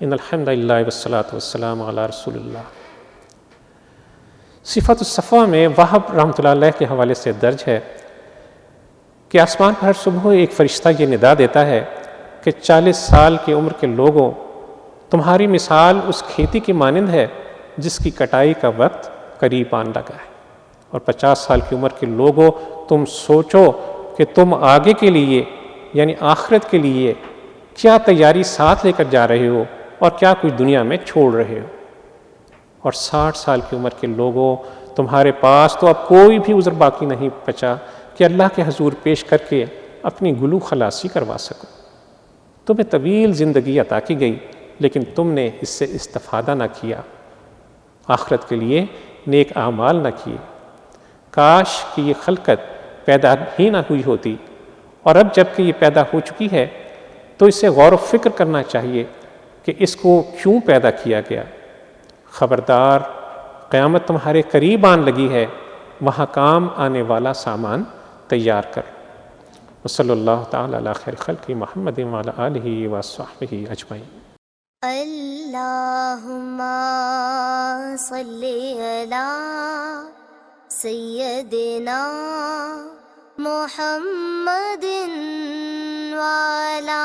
ان الحمد للہ والصلاۃ والسلام علی رسول اللہ۔ صفات الصفا میں وہب رحمۃ اللہ علیہ کے حوالے سے درج ہے کہ آسمان پر ہر صبح ایک فرشتہ یہ ندا دیتا ہے کہ 40 سال کی عمر کے لوگوں، تمہاری مثال اس کھیتی کی مانند ہے جس کی کٹائی کا وقت قریب آن لگا ہے، اور 50 سال کی عمر کے لوگوں، تم سوچو کہ تم آگے کے لیے یعنی آخرت کے لیے کیا تیاری ساتھ لے کر جا رہے ہو اور کیا کچھ دنیا میں چھوڑ رہے ہو۔ اور 60 سال کی عمر کے لوگوں، تمہارے پاس تو اب کوئی بھی عذر باقی نہیں بچا کہ اللہ کے حضور پیش کر کے اپنی گلو خلاصی کروا سکو۔ تمہیں طویل زندگی عطا کی گئی لیکن تم نے اس سے استفادہ نہ کیا، آخرت کے لیے نیک اعمال نہ کیے۔ کاش کہ یہ خلقت پیدا ہی نہ ہوئی ہوتی، اور اب جب کہ یہ پیدا ہو چکی ہے تو اسے غور و فکر کرنا چاہیے کہ اس کو کیوں پیدا کیا گیا۔ خبردار، قیامت تمہارے قریب آن لگی ہے، وہاں کام آنے والا سامان تیار کر۔ وصلی اللہ تعالی علی خیر خلق محمد وعلی آلہ وصحبہ اجمعین۔ اللہم صلی علی سیدنا محمد وعلی